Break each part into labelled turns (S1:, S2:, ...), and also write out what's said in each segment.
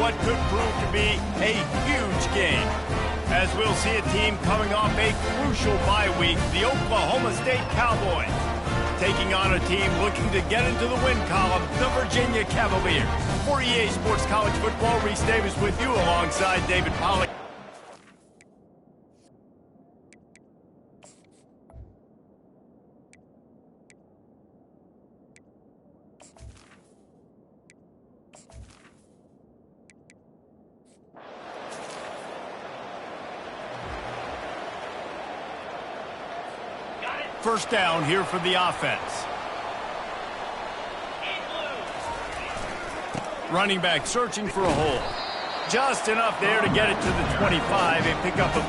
S1: what could prove to be a huge game. As we'll see a team coming off a crucial bye week, the Oklahoma State Cowboys, taking on a team looking to get into the win column, the Virginia Cavaliers. For EA Sports College Football, Reese Davis with you alongside David Pollack. First down here for the offense. Running back searching for a hole. Just enough there to get it to the 25, a pickup of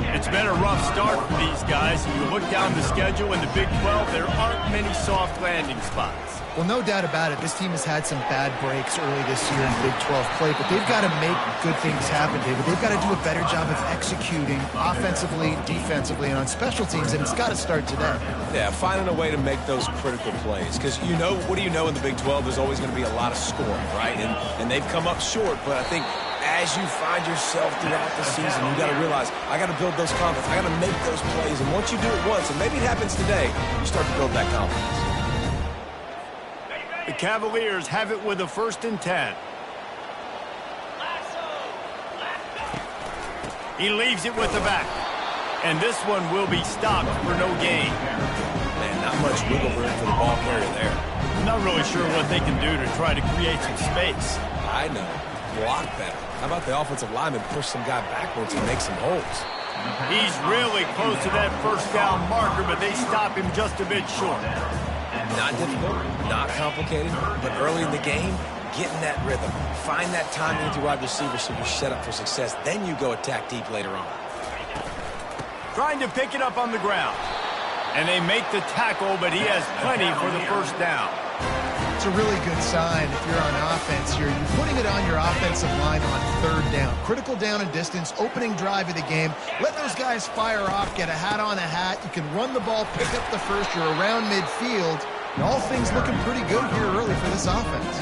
S1: 2. It's been a rough start for these guys. If you look down the schedule in the Big 12, there aren't many soft landing spots.
S2: Well, no doubt about it. This team has had some bad breaks early this year in Big 12 play, but they've got to make good things happen, David. They've got to do a better job of executing offensively, defensively, and on special teams, and it's got to start today.
S3: Yeah, finding a way to make those critical plays. Because, what do you know in the Big 12? There's always going to be a lot of scoring, right? And they've come up short, but I think as you find yourself throughout the season, you got to realize, I got to build those confidence. I got to make those plays, and once you do it once, and maybe it happens today, you start to build that confidence.
S1: The Cavaliers have it with a 1st and 10. He leaves it with the back. And this one will be stopped for no gain.
S3: Man, not much wiggle room for the ball carrier there.
S1: Not really sure what they can do to try to create some space.
S3: I know. Block better. How about the offensive lineman push some guy backwards and make some holes?
S1: He's really close to that first down marker, but they stop him just a bit short.
S3: Not difficult, not complicated, but early in the game, get in that rhythm. Find that timing with your wide receiver so you're set up for success. Then you go attack deep later on.
S1: Trying to pick it up on the ground. And they make the tackle, but he has plenty for the first down.
S2: It's a really good sign if you're on offense here. You're putting it on your offensive line on 3rd down. Critical down and distance, opening drive of the game. Let those guys fire off, get a hat on a hat. You can run the ball, pick up the first. You're around midfield. And all things looking pretty good here early for this offense.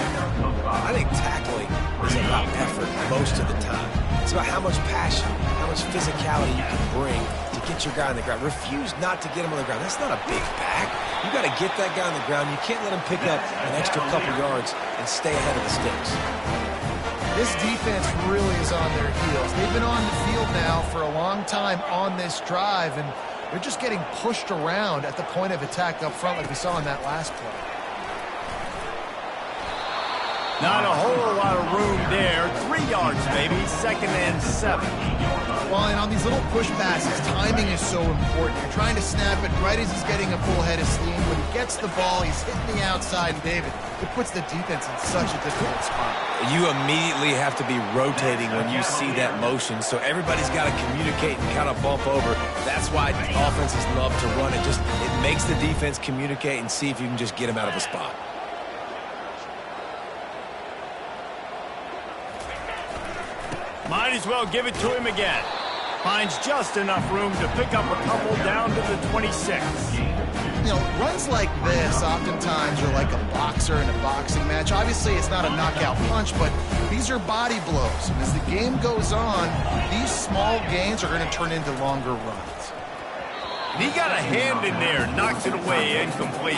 S3: I think tackling is about effort most of the time. It's about how much passion, how much physicality you can bring to get your guy on the ground. Refuse not to get him on the ground. That's not a big back. You got to get that guy on the ground. You can't let him pick up an extra couple yards and stay ahead of the sticks.
S2: This defense really is on their heels. They've been on the field now for a long time on this drive, and they're just getting pushed around at the point of attack up front like we saw in that last play.
S1: Not a whole lot of room there. 3 yards maybe, 2nd and 7.
S2: Well, and on these little push passes, timing is so important. You're trying to snap it right as he's getting a full head of steam. When he gets the ball, he's hitting the outside, and David, it puts the defense in such a difficult spot.
S3: You immediately have to be rotating when you see that motion, so everybody's got to communicate and kind of bump over. That's why offenses love to run it. It makes the defense communicate and see if you can just get him out of a spot.
S1: Might as well give it to him again. Finds just enough room to pick up a couple down to the 26.
S2: Runs like this oftentimes are like a boxer in a boxing match. Obviously, it's not a knockout punch, but these are body blows. And as the game goes on, these small gains are going to turn into longer runs.
S1: He got a hand in there, knocks it away, incomplete.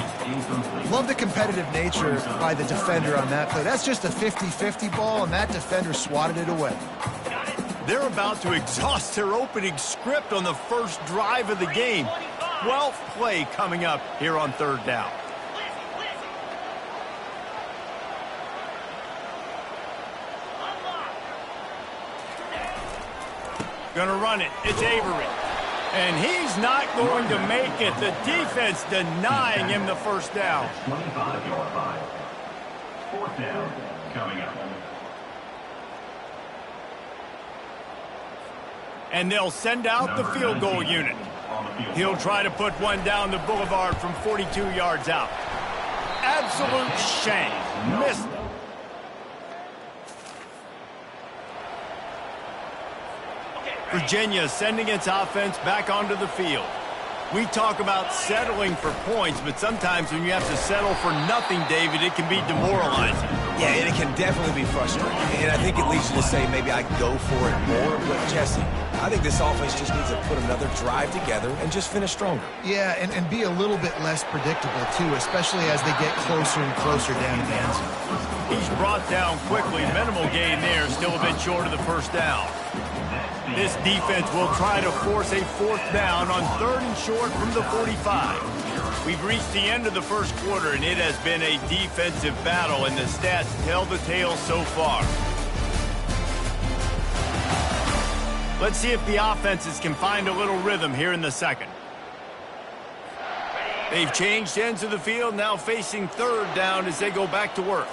S2: Love the competitive nature by the defender on that play. That's just a 50-50 ball, and that defender swatted it away.
S1: They're about to exhaust their opening script on the first drive of the game. 12th play coming up here on 3rd down. Gonna run it. It's Avery. And he's not going to make it. The defense denying him the first down.
S4: 25-yard line. 4th down coming up.
S1: And they'll send out the field goal unit. He'll try to put one down the boulevard from 42 yards out. Absolute shame. Missed it. Virginia sending its offense back onto the field. We talk about settling for points, but sometimes when you have to settle for nothing, David, it can be demoralizing.
S3: Yeah, and it can definitely be frustrating. And I think it leads you to say maybe I go for it more. But, Jesse, I think this offense just needs to put another drive together and just finish stronger.
S2: Yeah, and be a little bit less predictable, too, especially as they get closer and closer down to the end zone.
S1: He's brought down quickly. Minimal gain there, still a bit short of the first down. This defense will try to force a fourth down on 3rd and short from the 45. We've reached the end of the first quarter, and it has been a defensive battle, and the stats tell the tale so far. Let's see if the offenses can find a little rhythm here in the second. They've changed ends of the field, now facing 3rd down as they go back to work.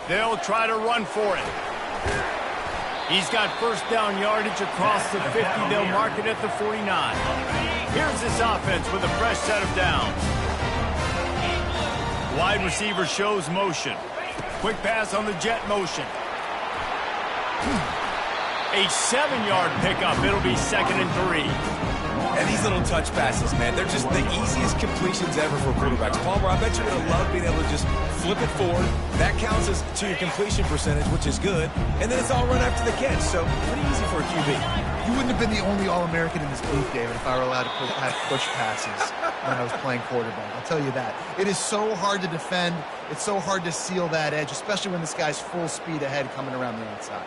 S1: They'll try to run for it. He's got first down yardage across the 50. They'll mark it at the 49. Here's this offense with a fresh set of downs. Wide receiver shows motion. Quick pass on the jet motion. A 7-yard pickup. It'll be 2nd and 3.
S3: And these little touch passes, man, they're just the easiest completions ever for quarterbacks. Palmer, I bet you're going to love being able to just flip it forward. That counts as to your completion percentage, which is good. And then it's all run after the catch, so pretty easy for a QB.
S2: You wouldn't have been the only All-American in this booth, David, if I were allowed to have push passes when I was playing quarterback. I'll tell you that. It is so hard to defend. It's so hard to seal that edge, especially when this guy's full speed ahead coming around the outside.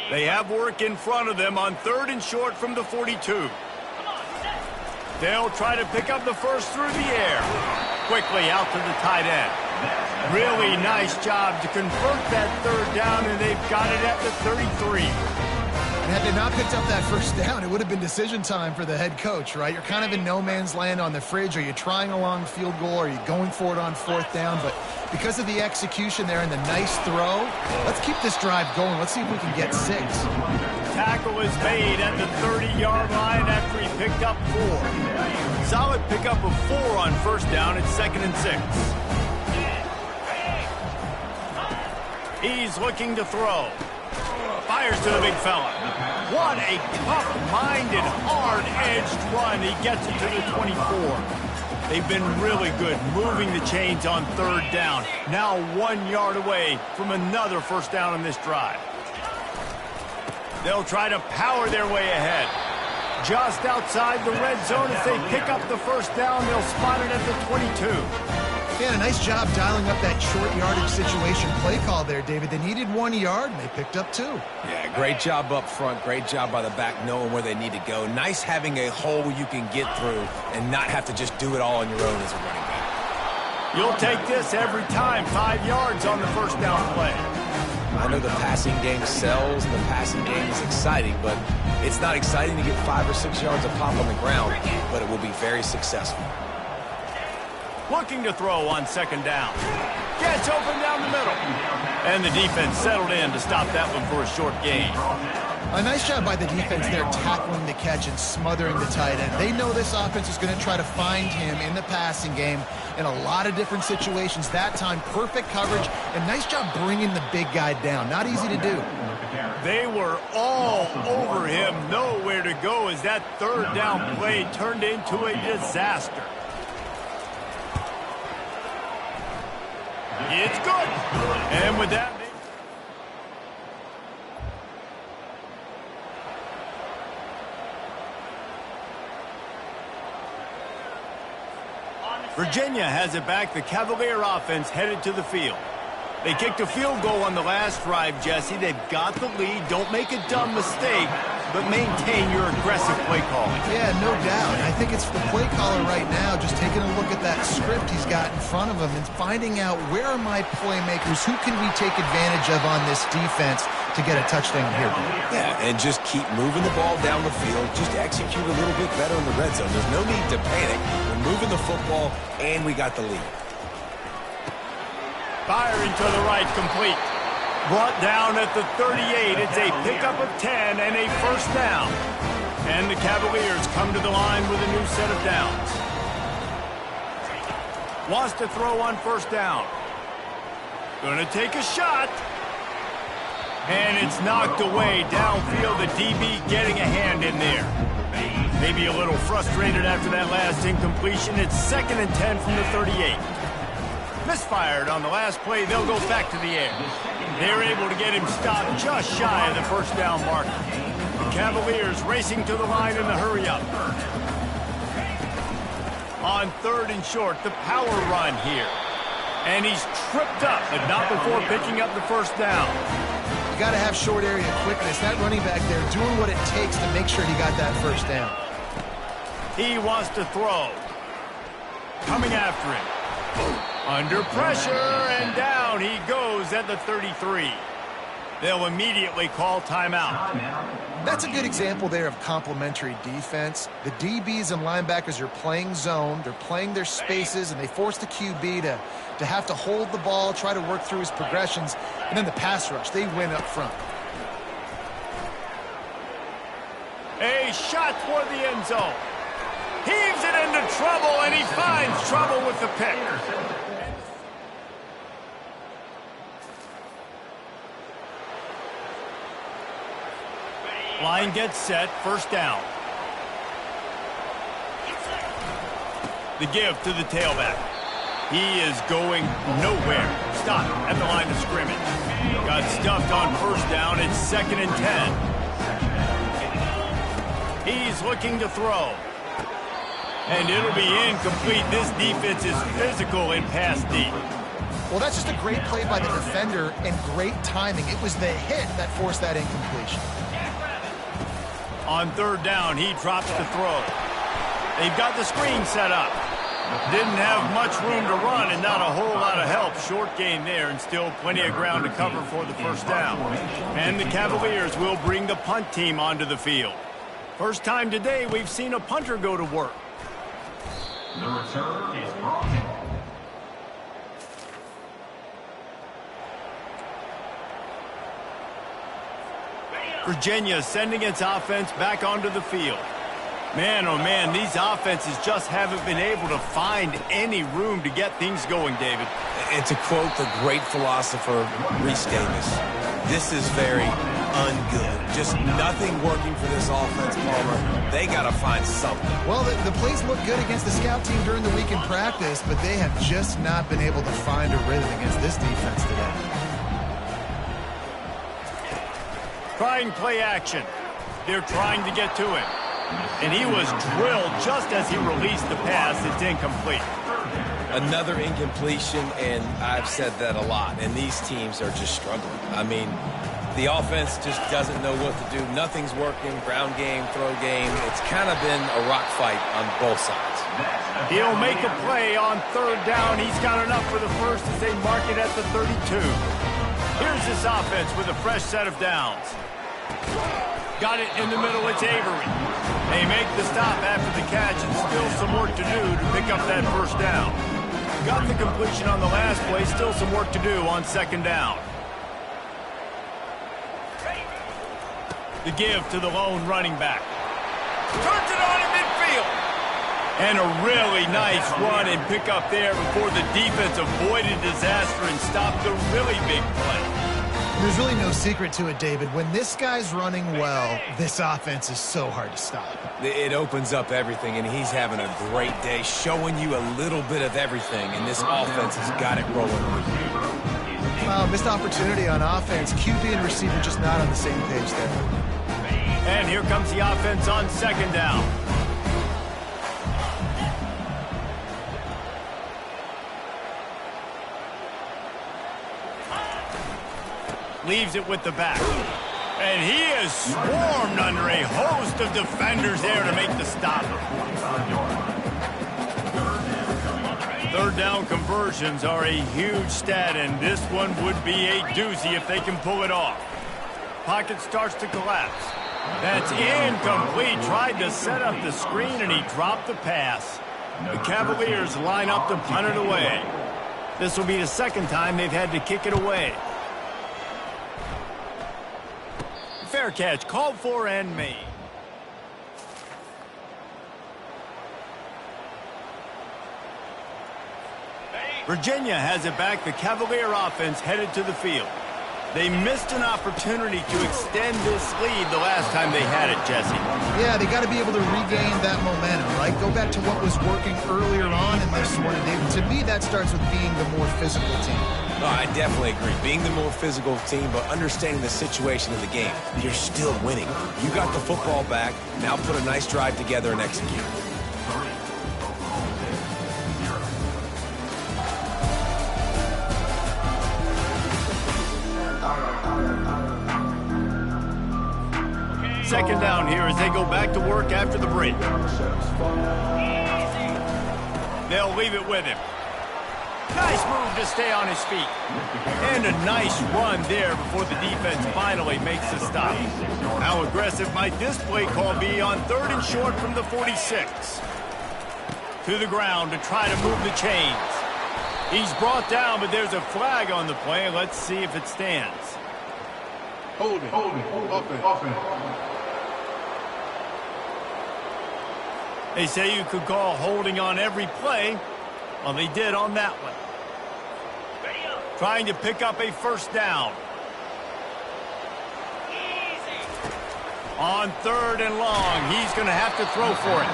S1: They have work in front of them on 3rd and short from the 42. They'll try to pick up the first through the air. Quickly out to the tight end. Really nice job to convert that 3rd down, and they've got it at the 33.
S2: And had they not picked up that first down, it would have been decision time for the head coach, right? You're kind of in no man's land on the fridge. Are you trying a long field goal? Are you going for it on 4th down? But because of the execution there and the nice throw, let's keep this drive going. Let's see if we can get 6.
S1: Tackle is made at the 30-yard line after he picked up 4. Solid pickup of 4 on 1st down. It's 2nd and 6. He's looking to throw. Fires to the big fella. What a tough-minded, hard-edged run. He gets it to the 24. They've been really good moving the chains on 3rd down. Now 1 yard away from another first down in this drive. They'll try to power their way ahead. Just outside the red zone as they pick up the first down. They'll spot it at the 22.
S2: Yeah, nice job dialing up that short yardage situation play call there, David. They needed 1 yard, and they picked up 2.
S3: Yeah, great job up front. Great job by the back knowing where they need to go. Nice having a hole you can get through and not have to just do it all on your own as a running back.
S1: You'll take this every time. 5 yards on the first down play.
S3: I know the passing game sells and the passing game is exciting, but it's not exciting to get 5 or 6 yards of pop on the ground, but it will be very successful.
S1: Looking to throw on 2nd down. Gets open down the middle. And the defense settled in to stop that one for a short gain.
S2: A nice job by the defense there tackling the catch and smothering the tight end. They know this offense is going to try to find him in the passing game in a lot of different situations. That time, perfect coverage and nice job bringing the big guy down. Not easy to do.
S1: They were all over him. Nowhere to go as that 3rd down play turned into a disaster. It's good. And with that... Virginia has it back. The Cavalier offense headed to the field. They kicked a field goal on the last drive, Jesse. They've got the lead. Don't make a dumb mistake, but maintain your aggressive play calling.
S2: Yeah, no doubt. I think it's the play caller right now just taking a look at that script he's got in front of him and finding out where are my playmakers, who can we take advantage of on this defense to get a touchdown here.
S3: Yeah, and just keep moving the ball down the field. Just execute a little bit better in the red zone. There's no need to panic. We're moving the football, and we got the lead.
S1: Firing to the right, complete. Brought down at the 38. It's a pickup of 10 and a first down. And the Cavaliers come to the line with a new set of downs. Wants to throw on first down. Gonna take a shot. And it's knocked away downfield. The DB getting a hand in there. Maybe a little frustrated after that last incompletion. It's 2nd and 10 from the 38. Misfired on the last play. They'll go back to the air. They're able to get him stopped just shy of the first down marker. The Cavaliers racing to the line in the hurry-up. On 3rd and short, the power run here. And he's tripped up, but not before picking up the first down.
S2: You got to have short area quickness. That running back there doing what it takes to make sure he got that first down.
S1: He wants to throw. Coming after him. Under pressure, and down he goes at the 33. They'll immediately call timeout.
S2: That's a good example there of complementary defense. The DBs and linebackers are playing zone. They're playing their spaces, and they force the QB to have to hold the ball, try to work through his progressions, and then the pass rush, they win up front.
S1: A shot toward the end zone. Heaves it into trouble, and he finds trouble with the pick. Line gets set, first down. The give to the tailback. He is going nowhere. Stop at the line of scrimmage. Got stuffed on first down. It's 2nd and 10. He's looking to throw. And it'll be incomplete. This defense is physical in pass deep.
S2: Well, that's just a great play by the defender and great timing. It was the hit that forced that incompletion.
S1: On 3rd down, he drops the throw. They've got the screen set up. Didn't have much room to run and not a whole lot of help. Short gain there and still plenty of ground to cover for the first down. And the Cavaliers will bring the punt team onto the field. First time today we've seen a punter go to work.
S4: The return is brought.
S1: Virginia sending its offense back onto the field. Man, oh man, these offenses just haven't been able to find any room to get things going, David.
S3: And to quote the great philosopher, Reese Davis, this is very ungood. Just nothing working for this offense, Palmer. They got to find something.
S2: Well, the plays look good against the scout team during the week in practice, but they have just not been able to find a rhythm against this defense today.
S1: Trying play action. They're trying to get to him. And he was drilled just as he released the pass. It's incomplete.
S3: Another incompletion, and I've said that a lot, and these teams are just struggling. I mean, the offense just doesn't know what to do. Nothing's working. Ground game, throw game. It's kind of been a rock fight on both sides.
S1: He'll make a play on 3rd down. He's got enough for the first as they mark it at the 32. Here's this offense with a fresh set of downs. Got it in the middle, it's Avery. They make the stop after the catch and still some work to do to pick up that first down. Got the completion on the last play, still some work to do on 2nd down. The give to the lone running back. Turns it on in midfield. And a really nice run and pick up there before the defense avoided disaster and stopped the really big play.
S2: There's really no secret to it, David. When this guy's running well, this offense is so hard to stop.
S3: It opens up everything, and he's having a great day, showing you a little bit of everything, and this offense has got it rolling.
S2: Missed opportunity on offense. QB and receiver just not on the same page there.
S1: And here comes the offense on 2nd down. Leaves it with the back. And he is swarmed under a host of defenders there to make the stop. 3rd down conversions are a huge stat, and this one would be a doozy if they can pull it off. Pocket starts to collapse. That's incomplete. Tried to set up the screen, and he dropped the pass. The Cavaliers line up to punt it away. This will be the 2nd time they've had to kick it away. Fair catch, called for and made. Virginia has it back. The Cavalier offense headed to the field. They missed an opportunity to extend this lead the last time they had it, Jesse.
S2: Yeah, they got to be able to regain that momentum, right? Go back to what was working earlier on in this one. And to me, that starts with being the more physical team.
S3: No, I definitely agree. Being the more physical team, but understanding the situation of the game. You're still winning. You got the football back. Now put a nice drive together and execute.
S1: Second down here as they go back to work after the break. They'll leave it with him. Nice move to stay on his feet. And a nice run there before the defense finally makes the stop. How aggressive might this play call be on 3rd and short from the 46? To the ground to try to move the chains. He's brought down, but there's a flag on the play. Let's see if it stands.
S5: Holding. Offense.
S1: They say you could call holding on every play. Well, they did on that one. Trying to pick up a first down. On 3rd and long, he's going to have to throw for it.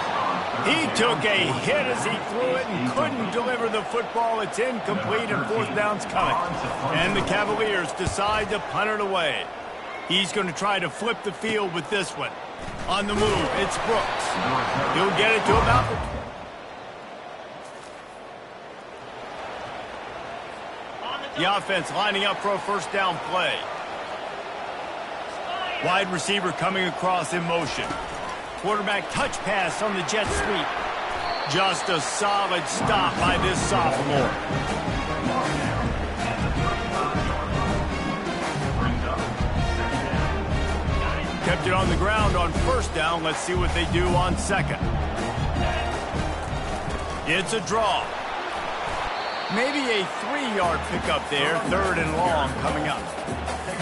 S1: He took a hit as he threw it and couldn't deliver the football. It's incomplete and 4th down's coming. And the Cavaliers decide to punt it away. He's going to try to flip the field with this one. On the move, it's Brooks. He'll get it to about the offense lining up for a first down play. Wide receiver coming across in motion. Quarterback touch pass on the jet sweep. Just a solid stop by this sophomore. Kept it on the ground on first down. Let's see what they do on 2nd. It's a draw. Maybe a 3-yard pickup there. 3rd and long coming up.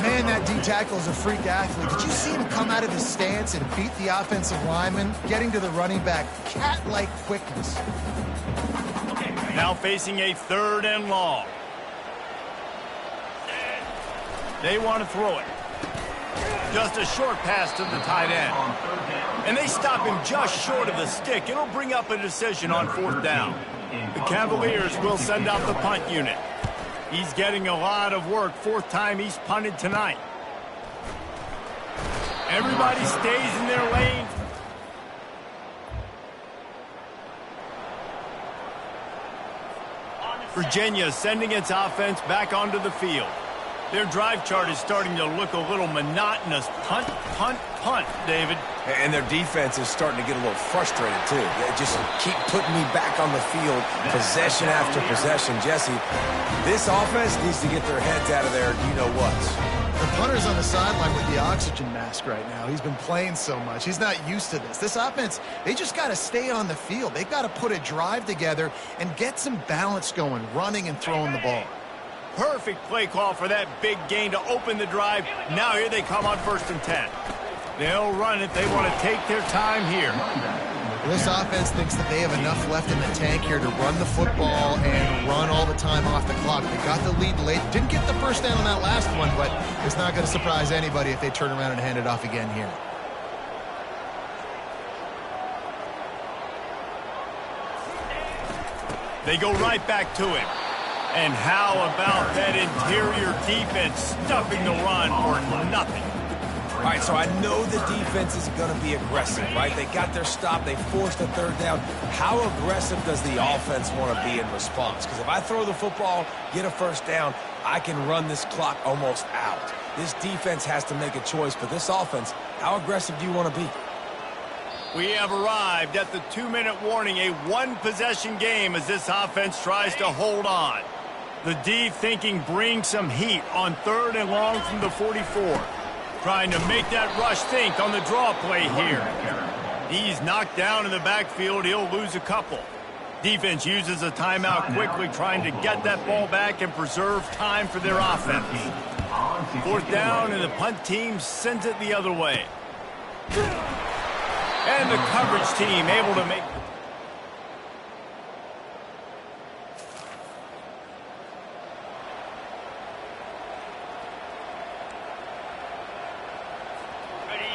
S2: Man, that D-tackle is a freak athlete. Did you see him come out of his stance and beat the offensive lineman, getting to the running back? Cat-like quickness.
S1: Now facing a 3rd and long. They want to throw it. Just a short pass to the tight end. And they stop him just short of the stick. It'll bring up a decision on 4th down. The Cavaliers will send out the punt unit. He's getting a lot of work. 4th time he's punted tonight. Everybody stays in their lane. Virginia sending its offense back onto the field. Their drive chart is starting to look a little monotonous. Punt, punt, punt, David.
S3: And their defense is starting to get a little frustrated, too. They just keep putting me back on the field, possession after possession. Jesse, this offense needs to get their heads out of there, you-know-whats.
S2: The punter's on the sideline with the oxygen mask right now. He's been playing so much. He's not used to this. This offense, they just got to stay on the field. They've got to put a drive together and get some balance going, running and throwing the ball.
S1: Perfect play call for that big gain to open the drive. Now here they come on 1st and 10. They'll run it. They want to take their time here.
S2: This offense thinks that they have enough left in the tank here to run the football and run all the time off the clock. They got the lead late. Didn't get the first down on that last one, but it's not going to surprise anybody if they turn around and hand it off again here.
S1: They go right back to him. And how about that interior defense stuffing the run for nothing?
S3: All right, so I know the defense is going to be aggressive, right? They got their stop. They forced a 3rd down. How aggressive does the offense want to be in response? Because if I throw the football, get a first down, I can run this clock almost out. This defense has to make a choice, but this offense, how aggressive do you want to be?
S1: We have arrived at the 2-minute warning, a 1-possession game as this offense tries to hold on. The D thinking bring some heat on 3rd and long from the 44. Trying to make that rush think on the draw play here. He's knocked down in the backfield. He'll lose a couple. Defense uses a timeout quickly, trying to get that ball back and preserve time for their offense. 4th down, and the punt team sends it the other way. And the coverage team able to make...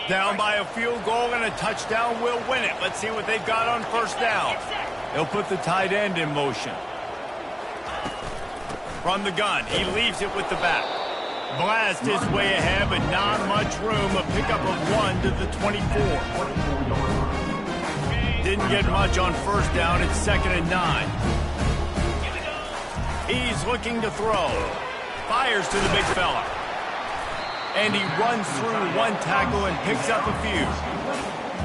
S1: Down by a field goal and a touchdown will win it. Let's see what they've got on first down. They'll put the tight end in motion. From the gun, he leaves it with the back. Blast his way ahead, but not much room. A pickup of 1 to the 24. Didn't get much on first down. It's 2nd and 9. He's looking to throw. Fires to the big fella. And he runs through 1 tackle and picks up a few.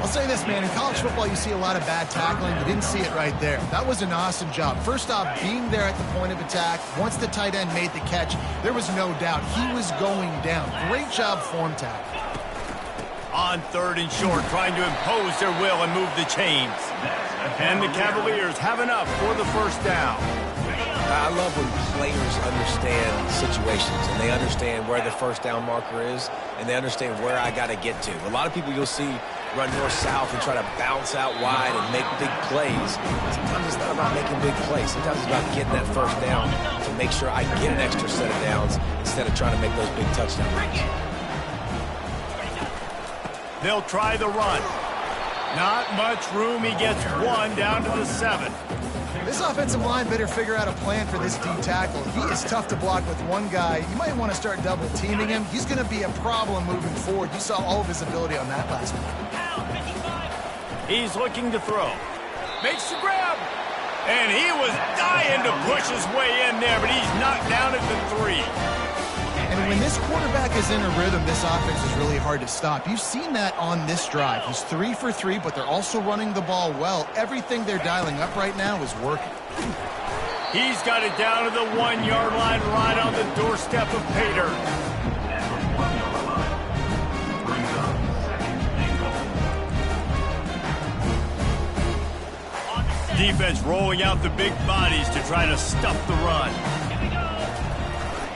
S2: I'll say this, man. In college football, you see a lot of bad tackling. You didn't see it right there. That was an awesome job. First off, being there at the point of attack. Once the tight end made the catch, there was no doubt he was going down. Great job form tackle.
S1: On 3rd and short, trying to impose their will and move the chains. And the Cavaliers have enough for the first down.
S3: I love when players understand situations and they understand where the first down marker is and they understand where I got to get to. A lot of people you'll see run north-south and try to bounce out wide and make big plays. Sometimes it's not about making big plays. Sometimes it's about getting that first down to make sure I get an extra set of downs instead of trying to make those big touchdown runs.
S1: They'll try the run. Not much room. He gets 1 down to the 7.
S2: This offensive line better figure out a plan for this D tackle. He is tough to block with one guy. You might want to start double teaming him. He's going to be a problem moving forward. You saw all of his ability on that last one.
S1: He's looking to throw. Makes the grab. And he was dying to push his way in there, but he's knocked down at the 3.
S2: And when this quarterback is in a rhythm, this offense is really hard to stop. You've seen that on this drive. He's 3 for 3, but they're also running the ball well. Everything they're dialing up right now is working.
S1: He's got it down to the 1-yard line right on the doorstep of Pater. Defense rolling out the big bodies to try to stuff the run.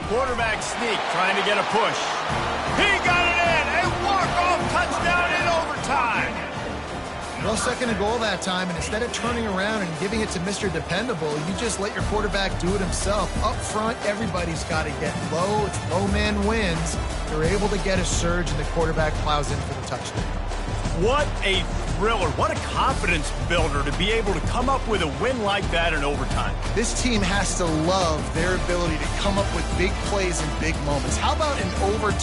S1: Quarterback sneak, trying to get a push. He got it in! A walk-off touchdown in overtime!
S2: Well, 2nd and goal that time, and instead of turning around and giving it to Mr. Dependable, you just let your quarterback do it himself. Up front, everybody's got to get low. It's low man wins. They're able to get a surge, and the quarterback plows in for the touchdown.
S1: What a thriller. What a confidence builder to be able to come up with a win like that in overtime.
S2: This team has to love their ability to come up with big plays in big moments. How about an overtime